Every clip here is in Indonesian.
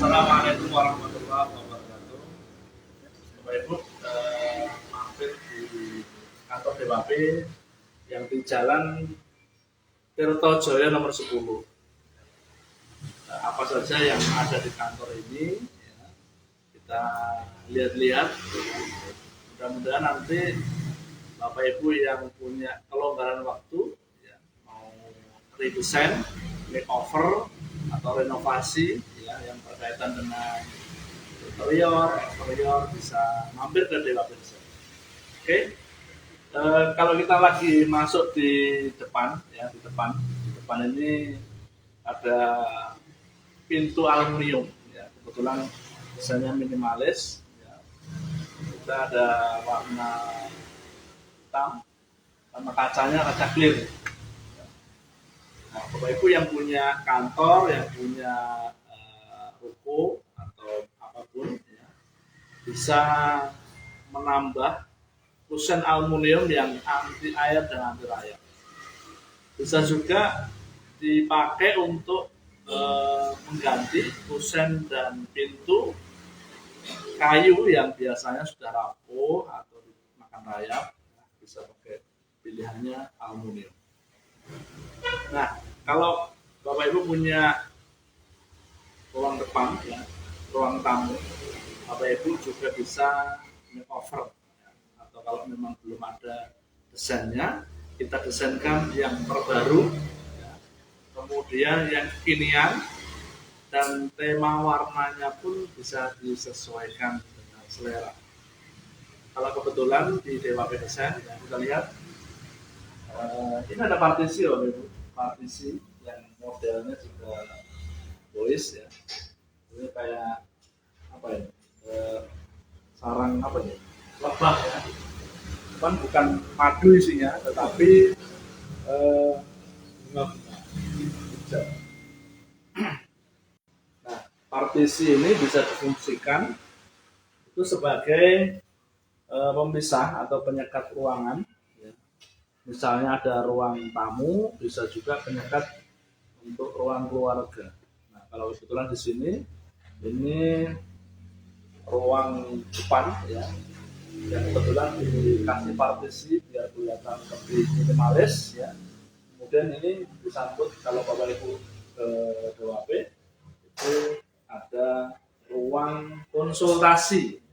Assalamualaikum warahmatullahi wabarakatuh. Bapak Ibu, mampir di kantor DWP yang di Jalan Tirtojoyo nomor 10. Apa saja yang ada di kantor ini, ya, kita lihat-lihat. Mudah-mudahan nanti Bapak Ibu yang punya kelonggaran waktu, ya, mau redesign, makeover atau renovasi, ya, yang berkaitan dengan interior, eksterior, bisa mampir ke DWP Desain. Oke. Kalau kita lagi masuk di depan, ya, di depan ini ada pintu aluminium, ya, kebetulan desainnya minimalis, ya. Kita ada warna hitam sama kacanya kaca clear. Nah, Bapak Ibu yang punya kantor, yang punya ruko atau apapun, ya, bisa menambah kusen aluminium yang anti air dan anti rayap. Bisa juga dipakai untuk mengganti kusen dan pintu kayu yang biasanya sudah rapuh atau makan rayap, bisa pakai pilihannya aluminium. Nah, kalau Bapak Ibu punya ruang depan, ya, ruang tamu, Bapak Ibu juga bisa makeover, ya, atau kalau memang belum ada desainnya, kita desainkan yang terbaru, ya, kemudian yang kekinian, dan tema warnanya pun bisa disesuaikan dengan selera. Kalau kebetulan di DWP Desain, ya, kita lihat ini ada partisi, Bapak Ibu, partisi yang modelnya juga bois, ya. Ini kayak apa ya? Sarang apa ya? Lebah, ya. Bukan madu isinya, tetapi bunga-bunga hijau. Nah, partisi ini bisa difungsikan itu sebagai pemisah atau penyekat ruangan. Ya. Misalnya ada ruang tamu, bisa juga penyekat untuk ruang keluarga. Nah, kalau kebetulan di sini ini ruang depan, ya, yang kebetulan dikasih partisi biar kelihatan lebih minimalis, ya. Kemudian ini disambut kalau Bapak Ibu ke DWP itu ada ruang konsultasi.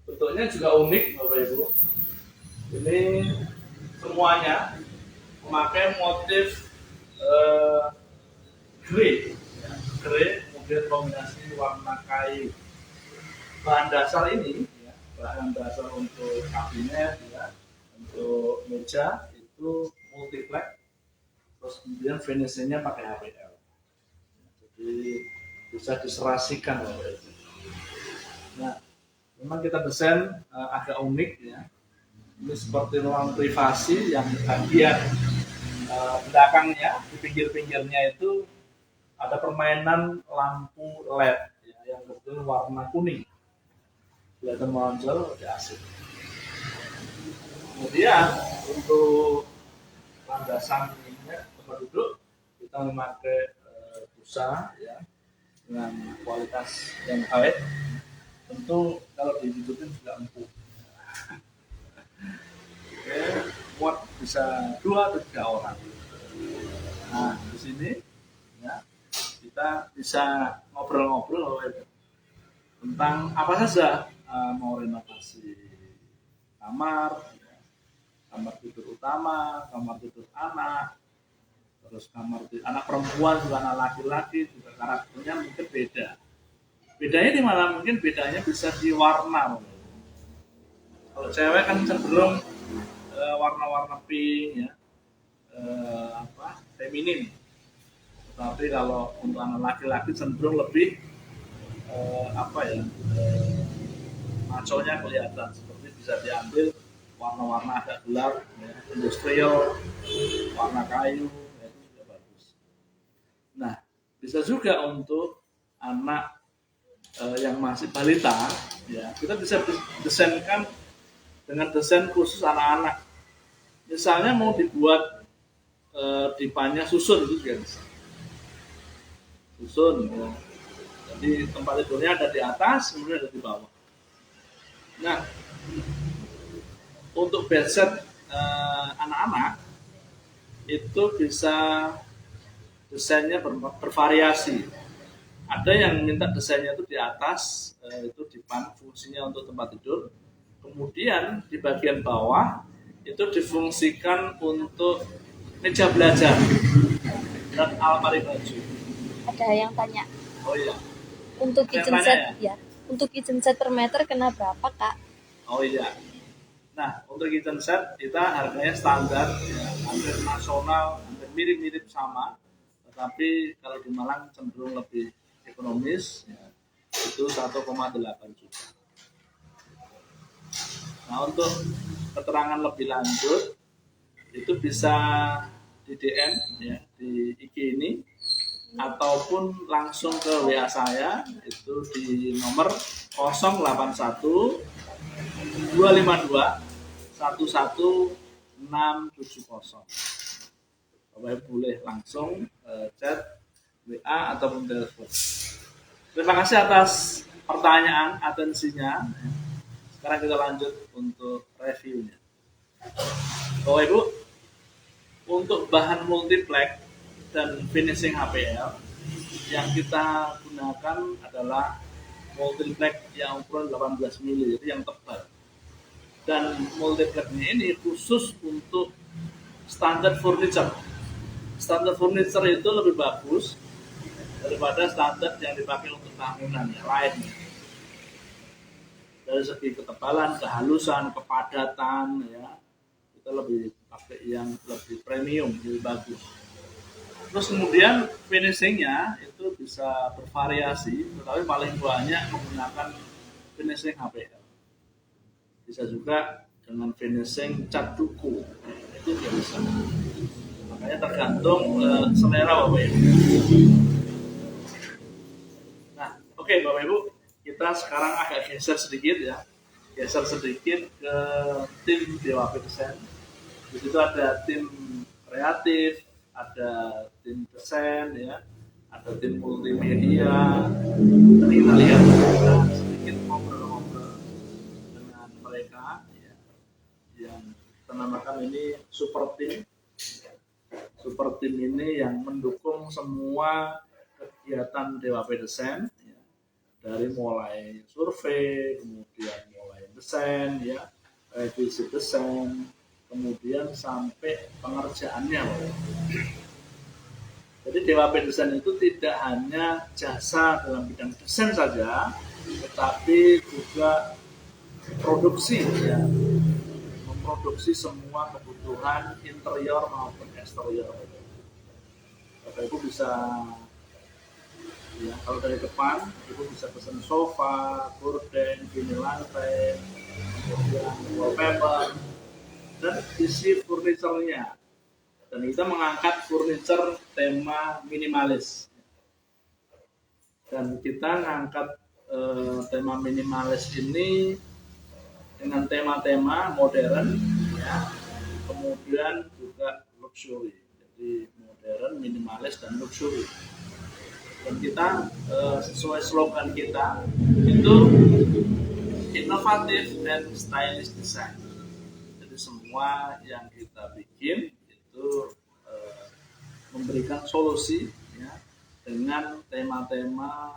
Bentuknya juga unik, Bapak Ibu. Ini semuanya memakai motif grey, ya, grey, kemudian kombinasi warna kayu. Bahan dasar ini, ya, bahan dasar untuk kabinet, ya, untuk meja itu multiplex, terus kemudian finishingnya pakai HPL. Jadi bisa diserasikan, Bapak Ibu. Nah, memang kita desain agak unik, ya. Ini seperti ruang privasi yang bagian belakangnya, di pinggir-pinggirnya itu ada permainan lampu LED, ya, yang kebetulan warna kuning. Kelihatan menonjol, lebih asik. Kemudian untuk landasan tempat duduk kita memakai busa, ya, dengan kualitas yang baik. Tentu kalau dihidupin juga empuk. Oke, muat bisa 2 atau 3 orang. Nah, di sini, ya, kita bisa ngobrol-ngobrol tentang apa saja, mau renovasi kamar, ya, kamar tidur utama, kamar tidur anak, terus kamar tidur anak perempuan juga anak laki-laki, juga karakternya mungkin beda. Bedanya di mana? Mungkin bedanya bisa di warna. Kalau cewek kan cenderung warna-warna pink, ya, feminin. Tapi kalau untuk anak laki-laki cenderung lebih maconya kelihatan, seperti bisa diambil warna-warna agak gelap, ya, industrial, warna kayu, ya, itu juga bagus. Nah, bisa juga untuk anak yang masih balita, ya, kita bisa desainkan dengan desain khusus anak-anak. Misalnya mau dibuat dipannya susun, itu juga bisa. Susun, ya. Jadi tempat tidurnya ada di atas, kemudian ada di bawah. Nah, untuk bedset anak-anak itu bisa desainnya bervariasi. Ada yang minta desainnya itu di atas, itu dipan fungsinya untuk tempat tidur. Kemudian di bagian bawah itu difungsikan untuk meja belajar dan almari baju. Ada yang tanya. Oh iya. Untuk kitchen set ya. Untuk kitchen set per meter kena berapa, Kak? Oh iya. Nah, untuk kitchen set kita harganya standar, ya, hampir nasional, hampir mirip-mirip sama. Tetapi kalau di Malang cenderung lebih ekonomis, ya, itu 1,8 juta. Nah, untuk keterangan lebih lanjut itu bisa di DM ya, di IG ini ataupun langsung ke WA saya itu di nomor 081 252 11670. Bapak boleh langsung chat WA ataupun telepon. Terima kasih atas pertanyaan, atensinya. Sekarang kita lanjut untuk reviewnya. Bapak Ibu, untuk bahan multiplex dan finishing HPL yang kita gunakan adalah multiplex yang ukuran 18 mili, jadi yang tebal. Dan multiplexnya ini khusus untuk standar furniture. Standar furniture itu lebih bagus daripada standar yang dipakai untuk bangunan yang lainnya. Dari segi ketebalan, kehalusan, kepadatan, ya kita lebih pakai yang lebih premium, lebih bagus. Terus kemudian finishingnya itu bisa bervariasi, tetapi paling banyak menggunakan finishing HPL. Bisa juga dengan finishing cat duku, itu juga bisa. Makanya tergantung selera Bapak Ibu. Nah, oke Bapak Ibu, kita sekarang agak geser sedikit ya, ke tim DWP Desain. Di situ ada tim kreatif, ada tim desain ya, ada tim multimedia. Nanti kita lihat kita sedikit ngobrol-ngobrol dengan mereka ya, yang kita namakan ini super team. Super team ini yang mendukung semua kegiatan DWP Desain ya, dari mulai survei, kemudian mulai desain ya, revisi desain, kemudian sampai pengerjaannya. Jadi DWP Desain itu tidak hanya jasa dalam bidang desain saja, tetapi juga produksi ya, memproduksi semua kebutuhan interior maupun eksterior. Bapak Ibu bisa ya, kalau dari depan Ibu bisa pesan sofa, gorden, vinyl lantai, kemudian wallpaper dan isi furniturnya. Dan kita mengangkat furniture tema minimalis. Dan kita mengangkat tema minimalis ini dengan tema-tema modern, ya, kemudian juga luxury. Jadi modern, minimalis, dan luxury. Dan kita sesuai slogan kita itu inovatif and stylish design. Jadi semua yang kita bikin itu memberikan solusi ya, dengan tema-tema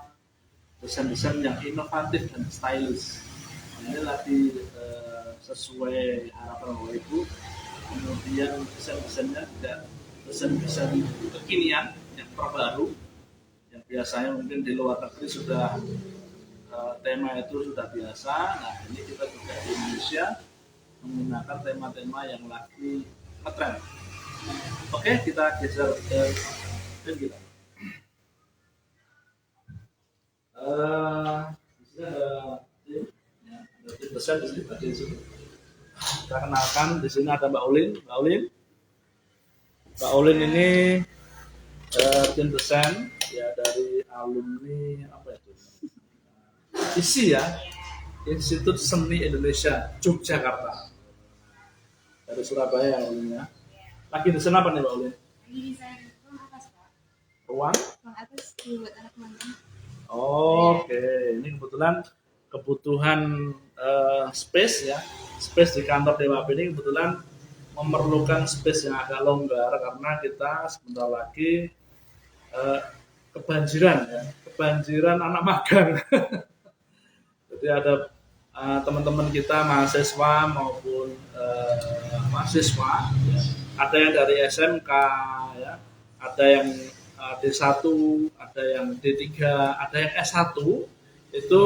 desain-desain yang inovatif dan stylish. Ini lagi sesuai harapan Bapak Ibu. Kemudian desain-desainnya juga desain-desain kekinian yang terbaru, yang biasanya mungkin di luar negeri sudah tema itu sudah biasa. Nah, ini kita juga di Indonesia menggunakan tema-tema yang lagi ngetren. Oke, kita geser ke tim kita. Di sini ada tim, ya, ada tim desain di sini, di sini. Kita kenalkan, di sini ada Mbak Ulin. Mbak Ulin ini tim desain ya dari alumni apa itu? ISI ya, Institut Seni Indonesia Yogyakarta. Dari Surabaya ya. Lagi desain apa nih Mbak Ulin? Lagi desain ruang atas Pak. Ruang Ruang atas buat anak teman-teman. Oh, Oke, ini kebetulan kebutuhan space ya, space di kantor DWP ini kebetulan memerlukan space yang agak longgar karena kita sebentar lagi eh, kebanjiran ya, kebanjiran anak magang. Jadi ada teman-teman kita mahasiswa maupun mahasiswa, ya. Ada yang dari SMK, ya, ada yang D1, ada yang D3, ada yang S1, itu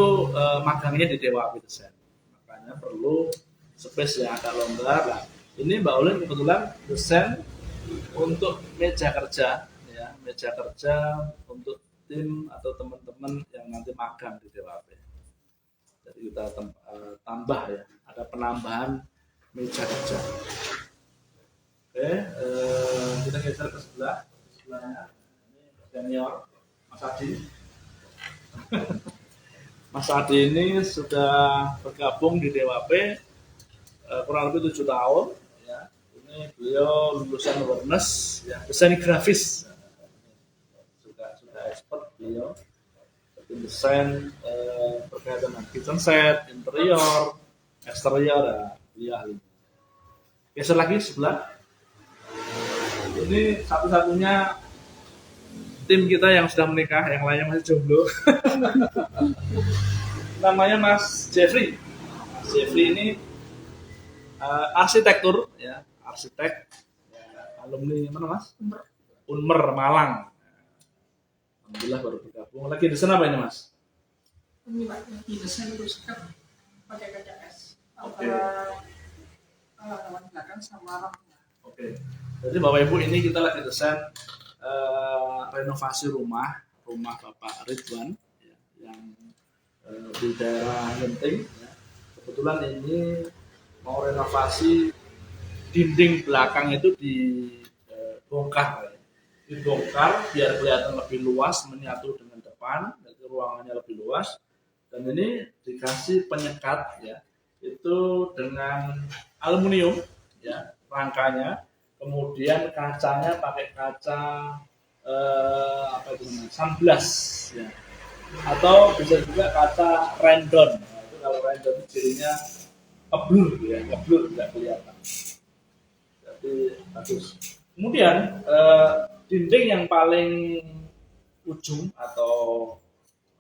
magangnya di Dewa Desain. Makanya perlu space yang agak longgar. Nah, ini Mbak Ulin kebetulan desain untuk meja kerja, ya, meja kerja untuk tim atau teman-teman yang nanti magang di DWP. Jadi kita tambah ya, ada penambahan meja kerja. Oke, kita geser ke sebelahnya. Ini senior Mas Adi. Mas Adi ini sudah bergabung di DWP kurang lebih 7 tahun. Ya. Ini beliau lulusan awareness, ya, desain grafis. Sudah expert beliau. Desain berkaitan dengan kitchen set, interior, eksterior, ya, beliau ahli. Geser lagi sebelah. Ini satu-satunya tim kita yang sudah menikah, yang lainnya masih jomblo. Namanya Mas Jeffrey. Mas Jeffrey ini arsitektur, ya, arsitek, ya, alumni mana Mas? Unmer Malang. Alhamdulillah baru bergabung. Lagi desain apa ini Mas? Ini Pak, lagi desain rusak pakai kaca es. Oke. Halaman belakang sama lampunya. Oke. Jadi Bapak Ibu ini kita lagi desain renovasi rumah Bapak Ridwan, ya, yang di daerah Genting. Ya. Kebetulan ini mau renovasi dinding belakang itu dibongkar, biar kelihatan lebih luas, menyatu dengan depan, jadi ruangannya lebih luas. Dan ini dikasih penyekat, ya, itu dengan aluminium, ya, rangkanya. Kemudian kacanya pakai kaca sunblock, ya. Atau bisa juga kaca rendon. Nah, itu kalau rendon cirinya ngeblur, ya, ngeblur tidak kelihatan. Jadi bagus. Kemudian dinding yang paling ujung atau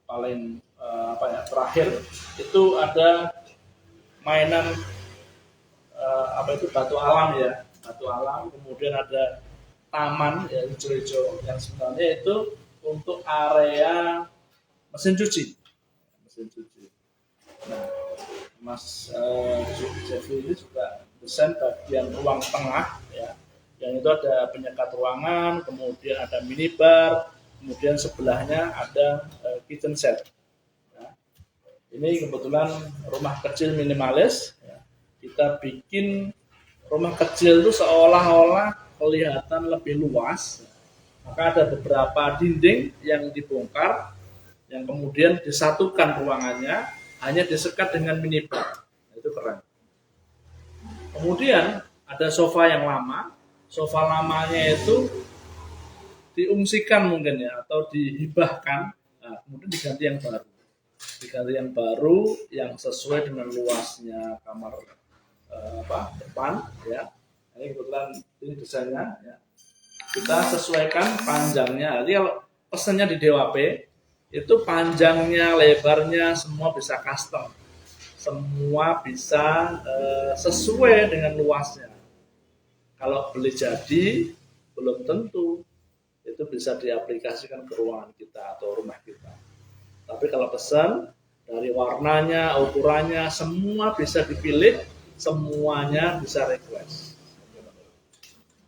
paling terakhir itu ada mainan batu alam, ya, batu alam. Kemudian ada taman, ya, hijau-hijau yang sebenarnya itu untuk area mesin cuci. Nah, Mas Jeffrey ini juga desain bagian ruang tengah, ya, yang itu ada penyekat ruangan, kemudian ada minibar, kemudian sebelahnya ada kitchen set. Ya. Ini kebetulan rumah kecil minimalis, ya. Kita bikin rumah kecil itu seolah-olah kelihatan lebih luas. Maka ada beberapa dinding yang dibongkar, yang kemudian disatukan ruangannya, hanya disekat dengan minibar. Itu keren. Kemudian ada sofa yang lama. Sofa lamanya itu diungsikan mungkin, ya, atau dihibahkan. Nah, kemudian diganti yang baru yang sesuai dengan luasnya kamar depan, ya. Ini kebetulan ini desainnya, ya. Kita sesuaikan panjangnya. Jadi kalau pesannya di DWP itu panjangnya, lebarnya semua bisa custom, semua bisa sesuai dengan luasnya. Kalau beli jadi belum tentu itu bisa diaplikasikan ke ruangan kita atau rumah kita. Tapi kalau pesan dari warnanya, ukurannya, semua bisa dipilih, semuanya bisa request.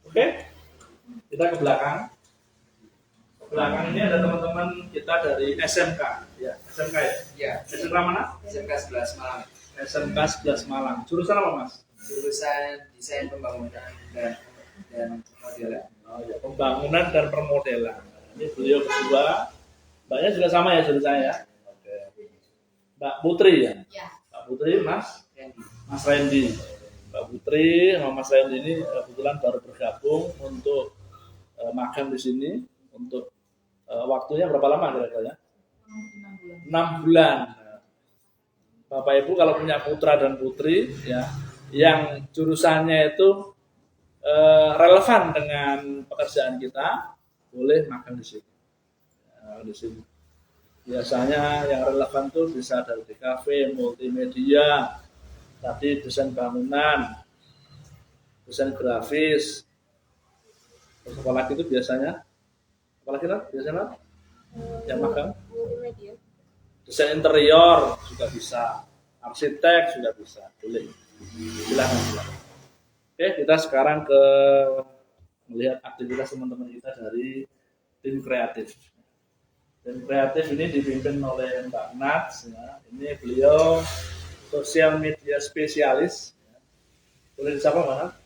Oke, kita ke belakang. Belakang ini ada teman-teman kita dari SMK, ya, SMK, ya? Ya. SMK mana? SMK 11 Malang. SMK 11 Malang. Jurusan apa, Mas? Jurusan desain pembangunan dan modelan. Oh, ya, pembangunan dan permodelan. Ini beliau kedua. Mbaknya juga sama ya jurusannya, ya? Oke. Mbak Putri, ya? Ya. Mbak Putri, Mas Randy. Mbak Putri sama Mas Randy ini kebetulan baru bergabung untuk magang di sini. Untuk waktunya berapa lama kira-kira, ya? 6 bulan. 6 bulan. Bapak Ibu kalau punya putra dan putri ya yang jurusannya itu relevan dengan pekerjaan kita, boleh magang di sini. Di sini. Biasanya yang relevan tuh bisa dari DKV, multimedia, tadi desain bangunan, desain grafis. Terus apalagi itu biasanya? Apalagi lah biasanya yang magang? Multimedia. Desain interior juga bisa, arsitek juga bisa, boleh. Silakan. Oke, kita sekarang ke melihat aktivitas teman-teman kita dari tim kreatif. Tim kreatif ini dipimpin oleh Mbak Nats. Ya. Ini beliau sosial media spesialis. Ya. Boleh disapa Mbak Nats?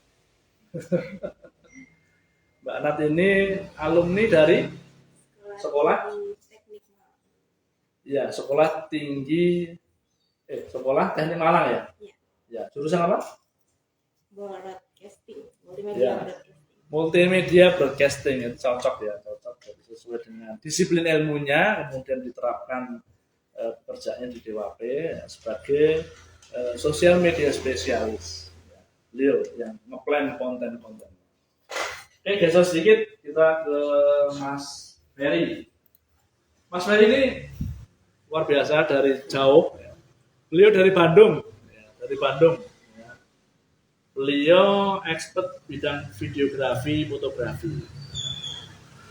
Mbak Nats ini alumni dari sekolah? Ya, sekolah teknik Malang ya? Iya. Ya, jurusan apa? Broadcasting, multimedia Ya. broadcasting. Multimedia broadcasting itu cocok ya, cocok ya, sesuai dengan disiplin ilmunya, kemudian diterapkan pekerjaannya di DWP ya, sebagai sosial media spesialis. Ya, beliau yang ngeplan konten-konten. Oke, geser sedikit kita ke Mas Ferry. Mas Ferry ini luar biasa dari jauh. Ya. Beliau dari Bandung. Ya, dari Bandung. Ya. Beliau expert bidang videografi, fotografi.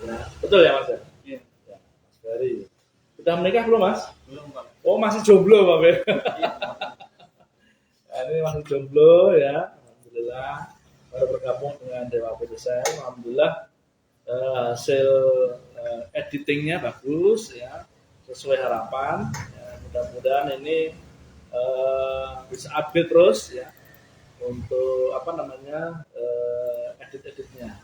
Ya, betul ya Mas? Iya. Ya, Mas Ferry. Sudah menikah belum Mas? Belum Pak. Oh masih jomblo Pak Ferry. Nah, ini masih jomblo ya. Alhamdulillah baru bergabung dengan Dewa Desain. Alhamdulillah hasil editingnya bagus ya. Sesuai harapan ya, mudah-mudahan ini bisa update terus ya untuk edit-editnya.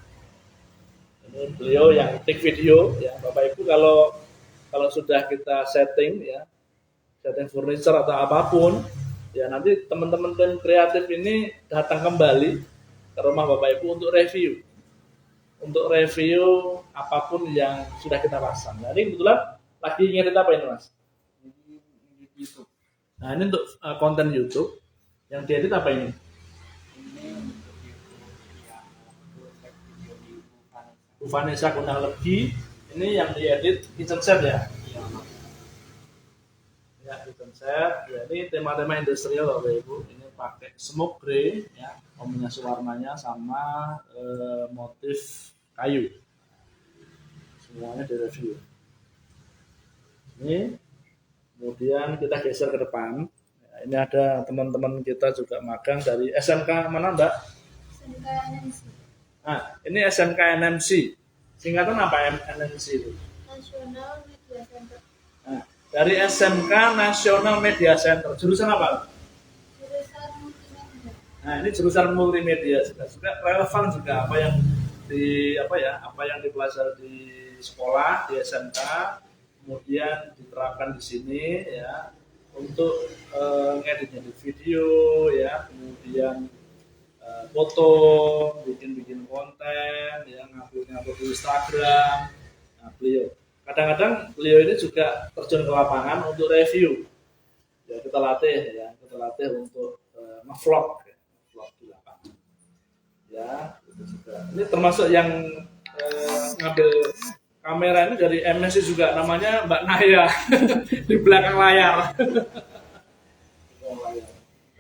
Ini beliau yang take video ya Bapak Ibu kalau sudah kita setting ya setting furniture atau apapun ya nanti teman-teman tim kreatif ini datang kembali ke rumah Bapak Ibu untuk review apapun yang sudah kita pasang. Nah ini kebetulan lagi ngedit apa ini Mas? YouTube. Nah ini untuk konten YouTube yang diedit apa ini? Ini untuk YouTube yang proses video di Bu Vanessa Gunang Legi. Ini yang diedit kitchen set ya? Iya, Mas. Ya kitchen set. Ya, ini tema-tema industrial Bapak Ibu. Ini pakai smoke gray ya, kombinasi warnanya sama motif kayu. Semuanya direview. Ini kemudian kita geser ke depan. Ya, ini ada teman-teman kita juga magang dari SMK mana Mbak? SMK NMC. Nah, ini SMK NMC. Singkatan apa NMC itu? National Media Center. Nah, dari SMK National Media Center. Jurusan apa? Jurusan multimedia. Nah, ini jurusan multimedia juga relevan juga apa yang dipelajari di sekolah di SMK. Kemudian diterapkan di sini ya untuk ngedit video ya, kemudian foto, bikin konten, ya ngupload di Instagram. Nah, kadang-kadang beliau ini juga terjun ke lapangan untuk review. Ya kita latih untuk nge-vlog di lapangan. Ya, itu juga. Ini termasuk yang ngambil kamera ini dari MSC juga, namanya Mbak Naya di belakang layar.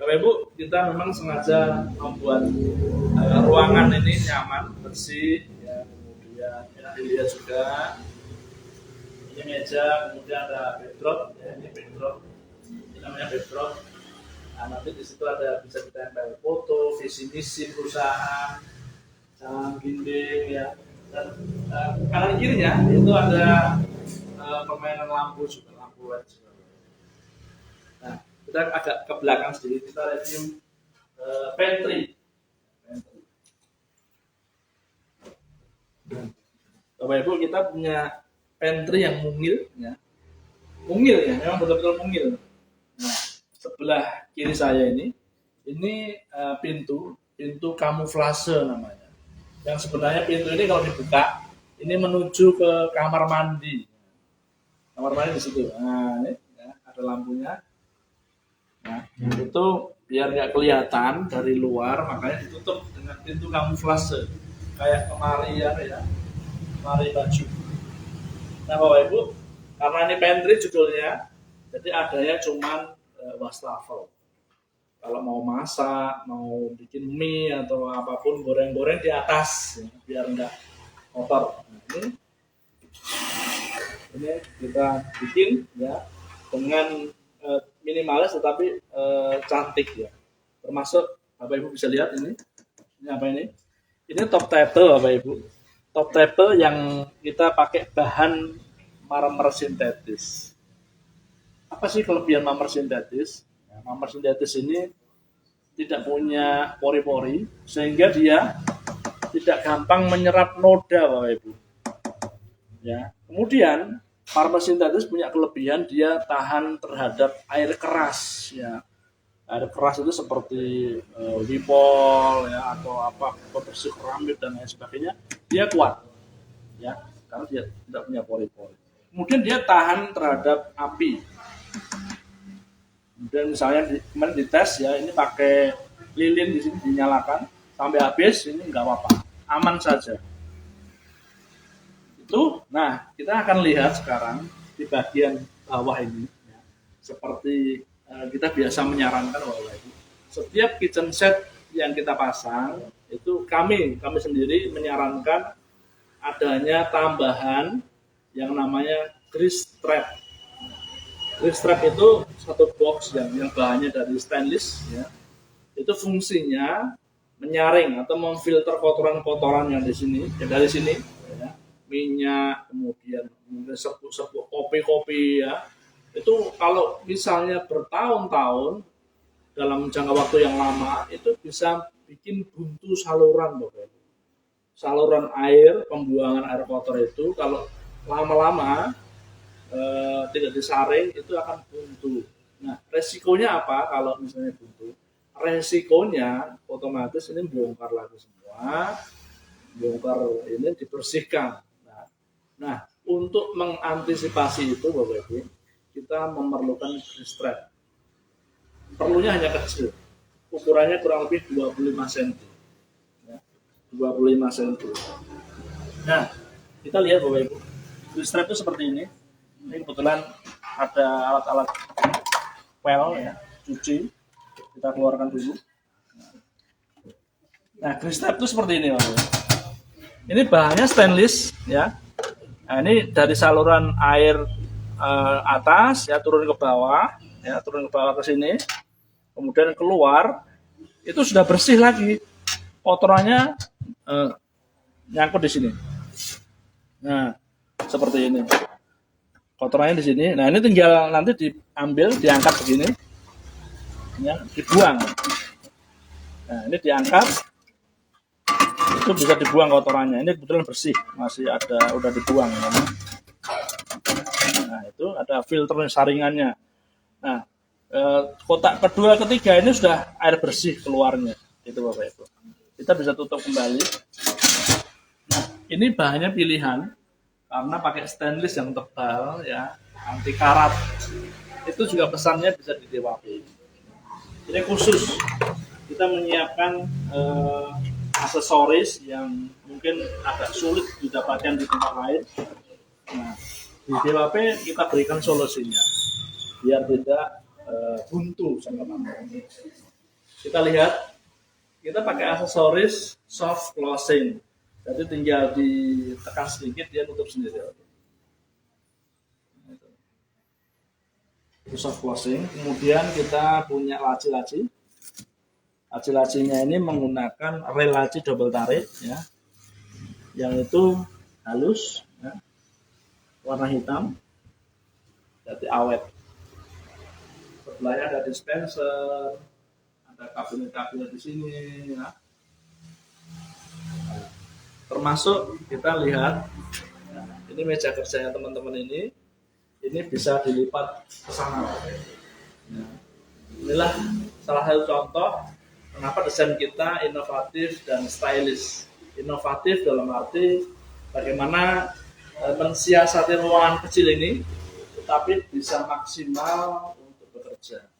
Bapak Ibu, kita memang sengaja membuat ruangan ini nyaman, bersih, ya, kemudian enak dilihat juga. Ini meja, kemudian ada backdrop, ya, ini backdrop, ini namanya backdrop. Nah, nanti di situ bisa ditempel foto, visi misi perusahaan, jalan dinding, ya. Dan kanan kirinya itu ada permainan lampu juga, lampu LED juga. Nah, kita agak ke belakang sedikit, kita review pantry. Bapak Ibu, kita punya pantry yang mungil ya, memang betul-betul mungil. Nah, sebelah kiri saya ini pintu kamuflase namanya. Yang sebenarnya pintu ini kalau dibuka ini menuju ke kamar mandi. Kamar mandi di situ. Nah, ini ya. ada lampunya. Nah, itu biar nggak kelihatan dari luar, makanya ditutup dengan pintu kamuflase kayak lemari ya, lemari baju. Nah Bapak Ibu, karena ini pantry judulnya, jadi adanya cuman wastafel. Kalau mau masak, mau bikin mie atau apapun goreng-goreng di atas, ya, biar enggak kotor. Nah, ini kita bikin ya dengan minimalis tetapi cantik ya. Termasuk Bapak Ibu bisa lihat ini apa ini? Ini top table Bapak Ibu. Top table yang kita pakai bahan marmer sintetis. Apa sih kelebihan marmer sintetis? Marmer sintetis ini tidak punya pori-pori sehingga dia tidak gampang menyerap noda Bapak Ibu. Ya. Kemudian marmer sintetis punya kelebihan dia tahan terhadap air keras ya. Air keras itu seperti wipol ya atau apa pembersih keramik dan lain sebagainya, dia kuat. Ya, karena dia tidak punya pori-pori. Kemudian dia tahan terhadap api. Dan misalnya kemarin dites ya, ini pakai lilin di sini dinyalakan sampai habis, ini nggak apa-apa, aman saja. Itu, nah kita akan lihat sekarang di bagian bawah ini, ya, seperti kita biasa menyarankan bahwa setiap kitchen set yang kita pasang itu kami sendiri menyarankan adanya tambahan yang namanya grease trap. Grease trap itu satu box yang bahannya dari stainless ya. Itu fungsinya menyaring atau memfilter kotoran-kotoran yang di sini, yang dari sini ya. Minyak, kemudian serbuk kopi-kopi ya. Itu kalau misalnya bertahun-tahun dalam jangka waktu yang lama itu bisa bikin buntu saluran Bapak. Saluran air, pembuangan air kotor itu kalau lama-lama tidak disaring itu akan buntu. Nah, resikonya apa kalau misalnya buntu? Resikonya otomatis ini bongkar lagi semua, bongkar ini dibersihkan. Nah, untuk mengantisipasi itu Bapak Ibu, kita memerlukan grease trap. Perlunya hanya kecil, ukurannya kurang lebih 25 cm. 25 cm. Nah, kita lihat Bapak Ibu, grease trap itu seperti ini. Ini kebetulan ada alat-alat pel ya, cuci. Kita keluarkan dulu. Nah, grease trap itu seperti ini Bapak Ibu. Ini bahannya stainless ya. Nah, ini dari saluran air atas ya turun ke bawah ke sini. Kemudian keluar itu sudah bersih lagi. Kotorannya nyangkut di sini. Nah, seperti ini. Kotorannya di sini. Nah, ini tinggal nanti diambil, diangkat begini. Ya, dibuang. Nah, ini diangkat. Itu bisa dibuang kotorannya. Ini kebetulan bersih, masih ada udah dibuang ya. Nah, itu ada filter saringannya. Nah, kotak kedua, ketiga ini sudah air bersih keluarnya. Itu Bapak Ibu. Kita bisa tutup kembali. Nah, ini bahannya pilihan karena pakai stainless yang tebal ya, anti karat. Itu juga pesannya bisa di DWP. Ini khusus kita menyiapkan aksesoris yang mungkin agak sulit didapatkan di tempat lain. Nah, di DWP kita berikan solusinya biar tidak buntu sama lampu. Kita lihat, kita pakai aksesoris soft closing. Jadi tinggal ditekan sedikit dia tutup sendiri. Itu soft closing. Kemudian kita punya laci-laci. Laci-lacinya ini menggunakan rel laci double tarik ya. Yang itu halus ya. Warna hitam. Jadi awet. Sebelahnya ada dispenser, ada kabinet-kabinet di sini ya. Termasuk kita lihat ya, ini meja kerjanya teman-teman ini bisa dilipat ke sana. Ya. Inilah salah satu contoh kenapa desain kita inovatif dan stylish. Inovatif dalam arti bagaimana mensiasati ruangan kecil ini tapi bisa maksimal untuk bekerja.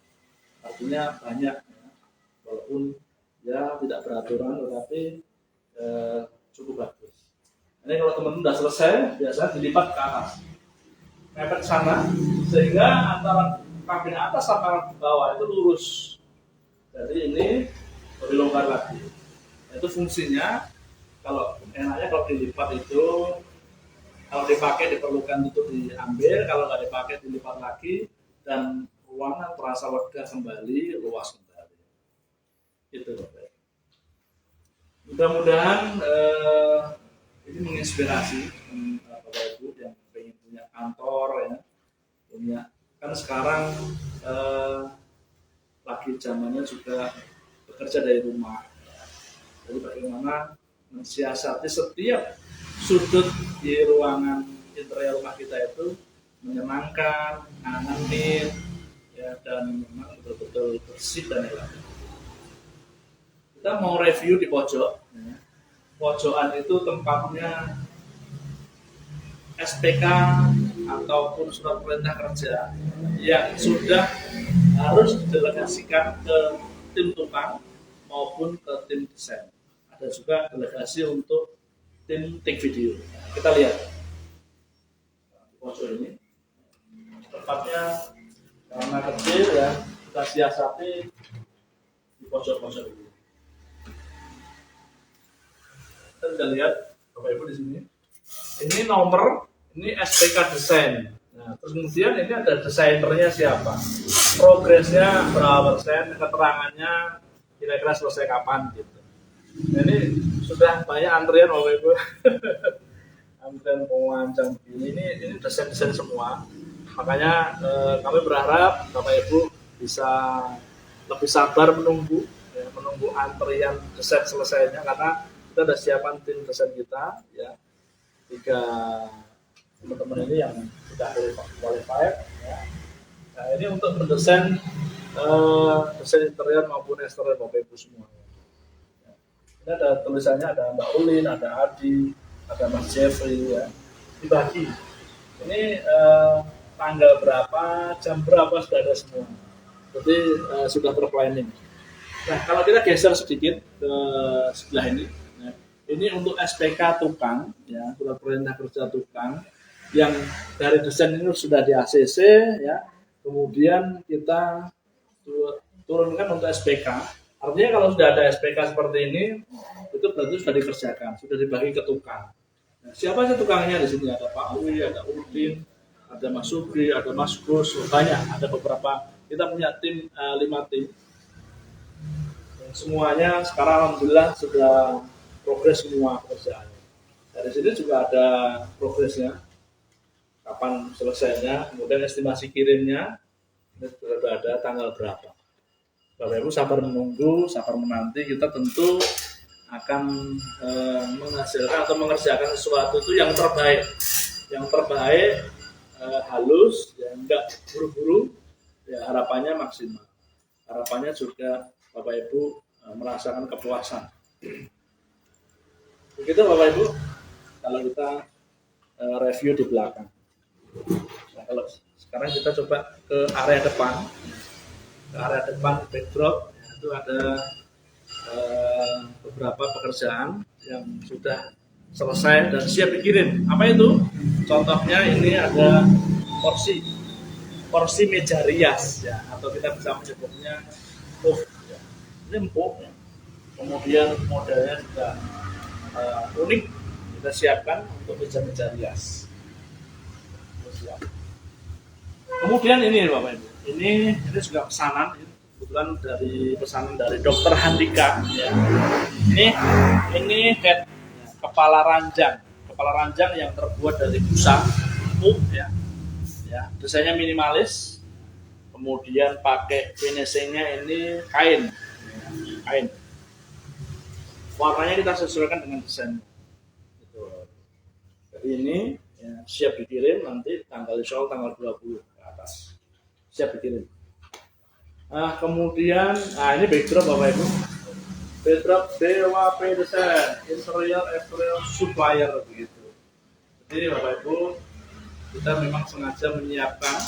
Artinya banyak, ya. Walaupun ya tidak beraturan, tetapi cukup bagus. Ini kalau teman-teman sudah selesai, biasanya dilipat ke atas, mepet sana, sehingga antara kabin atas sama bawah itu lurus. Jadi ini lebih longgar lagi. Itu fungsinya, kalau enaknya kalau dilipat itu, kalau dipakai diperlukan itu diambil, kalau nggak dipakai dilipat lagi, dan ruangan terasa lega kembali, luas kembali. Itu Bapak. Mudah-mudahan ini menginspirasi Bapak Ibu yang pengen punya kantor, ya, punya, kan sekarang lagi zamannya juga bekerja dari rumah. Jadi bagaimana mensiasati setiap sudut di ruangan interior rumah kita itu menyenangkan, ngangenin, ya, dan memang betul-betul bersih dan elok. Kita mau review di pojok, ya. Pojokan itu tempatnya SPK ataupun surat perintah kerja yang sudah harus didelegasikan ke tim tukang maupun ke tim desain. Ada juga delegasi untuk tim take video. Kita lihat di pojok ini tempatnya karena kecil, ya, kita siasati di pojok-pojok ini. Kita bisa lihat Bapak Ibu di sini. Ini nomor, ini SPK desain. Nah, terus kemudian ini ada desainernya siapa, progresnya berapa persen, keterangannya kira-kira selesai kapan gitu. Nah, ini sudah banyak antrian Bapak Ibu. Antrian penguacan ini desain-desain semua. Makanya kami berharap Bapak Ibu bisa lebih sabar menunggu, ya, menunggu antrian desain selesainya, karena kita sudah siapkan tim desain kita, ya, 3 teman-teman ini yang sudah qualified, ya. Nah, ini untuk mendesain desain interior maupun eksterior Bapak Ibu semua. Ya. Ini ada tulisannya, ada Mbak Ulin, ada Adi, ada Mas Jeffrey, ya. Dibagi. Ini tanggal berapa, jam berapa sudah ada semua. Jadi sudah terplanning. Nah, kalau kita geser sedikit ke sebelah ini, ya, ini untuk SPK tukang, ya, surat perintah kerja tukang, yang dari desain ini sudah di ACC, ya. Kemudian kita turunkan untuk SPK. Artinya kalau sudah ada SPK seperti ini, itu berarti sudah dikerjakan, sudah dibagi ke tukang. Nah, siapa sih tukangnya di sini? Ada Pak Uwi, ada Udin, ada Mas Subri, ada Mas Gus, banyak, ada beberapa. Kita punya tim 5 tim. Dan semuanya sekarang alhamdulillah sudah progres semua pekerjaannya. Dari sini juga ada progresnya, kapan selesainya, kemudian estimasi kirimnya, ini sudah ada tanggal berapa. Bapak Ibu sabar menunggu, sabar menanti, kita tentu akan menghasilkan atau mengerjakan sesuatu itu yang terbaik. Yang terbaik, halus, ya, enggak buru-buru, ya, harapannya maksimal. Harapannya juga Bapak Ibu merasakan kepuasan. Begitu Bapak Ibu, kalau kita review di belakang. Nah, kalau sekarang kita coba ke area depan. Ke area depan backdrop, ya, itu ada beberapa pekerjaan yang sudah selesai dan siap dikirim. Apa itu? Contohnya ini ada porsi meja rias, ya, atau kita bisa menyebutnya empuk, ya. Ini empuk, ya. Kemudian modelnya juga unik, kita siapkan untuk meja-meja rias. Kemudian ini Bapak Ibu, ini juga pesanan, kebetulan pesanan dari Dokter Handika, ya. Ini head, ya, kepala ranjang yang terbuat dari busa empuk, ya. Ya, desainnya minimalis, kemudian pakai finishingnya ini kain, ya, kain. Warnanya kita sesuaikan dengan desain. Gitu. Jadi ini, ya, siap dikirim nanti tanggal 20 ke atas, siap dikirim. Nah, kemudian, ini backdrop Bapak Ibu, backdrop DWP Desain, interior exterior supplier begitu. Jadi Bapak Ibu kita memang sengaja menyiapkan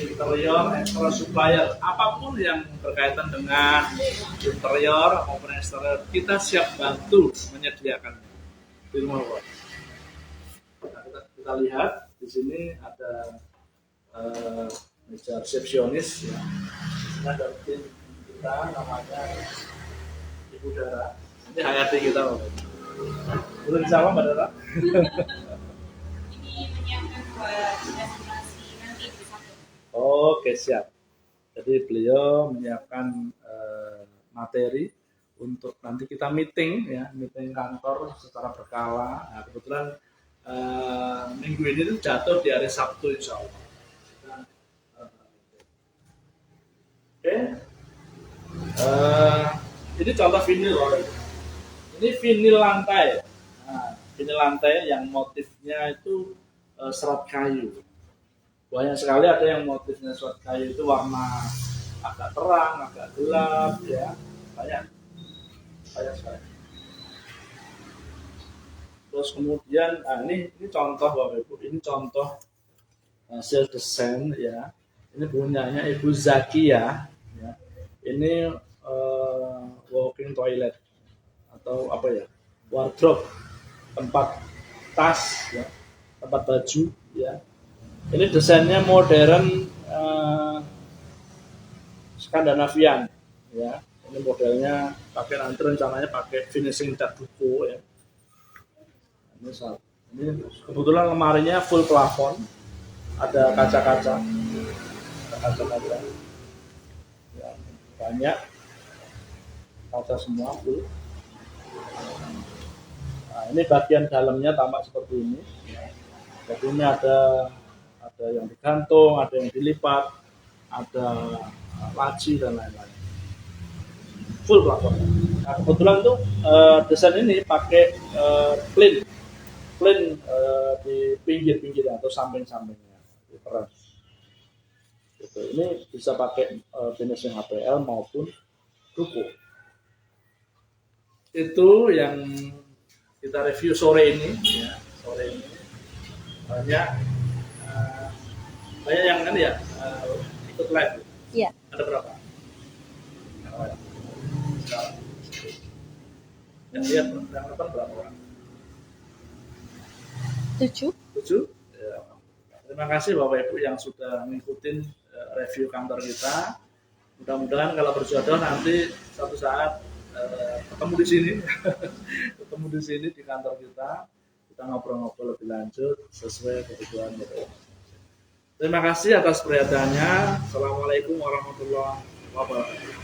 interior, exterior supplier, apapun yang berkaitan dengan interior maupun eksterior, kita siap bantu menyediakan di rumah Bapak. Nah, kita lihat di sini ada meja resepsionis ya. Ini ada tim kita namanya Ibu Dara. Ini HRD kita Bapak. Boleh disapa Mbak Dara? Ini menyiapkan buat presentasi nanti di satu. Oke siap. Jadi beliau menyiapkan materi untuk nanti kita meeting ya, meeting kantor secara berkala. Nah, kebetulan minggu ini tuh jatuh di hari Sabtu insya Allah. Oke. Ini contoh vinil loh. Ini vinil lantai. Nah, vinil lantai yang motifnya itu serat kayu. Banyak sekali ada yang motifnya serat kayu itu warna agak terang, agak gelap ya. Banyak sekali. Terus kemudian ini contoh Bapak Ibu, ini contoh hasil desain ya. Ini punyanya Ibu Zakia ya. Ini walking toilet atau apa ya? Wardrobe, tempat tas ya, tempat baju ya. Ini desainnya modern Skandinavian ya. Ini modelnya pakai nanti rencananya pakai finishing cat buku ya. Ini kebetulan lemarinya full plafon, ada kaca-kaca ya, banyak kaca semua full. Nah, ini bagian dalamnya tampak seperti ini. Jadi ini ada yang digantung, ada yang dilipat, ada laci dan lain-lain. Full plafon. Nah, kebetulan tuh desain ini pakai plain di pinggir-pinggir atau samping-sampingnya. Keren. Gitu. Ini bisa pakai finishing HPL maupun ruko. Itu yang kita review sore ini. Ya, sore ini banyak yang kan ya ikut live. Iya. Ada berapa? Yang lihat yang nonton berapa orang? 7. 7. Ya. Terima kasih Bapak Ibu yang sudah mengikuti review kantor kita. Mudah-mudahan kalau berjodoh nanti suatu saat ketemu di sini, ketemu di sini di kantor kita ngobrol-ngobrol lebih lanjut sesuai kebutuhan Bapak Ibu. Terima kasih atas perhatiannya. Assalamualaikum warahmatullahi wabarakatuh.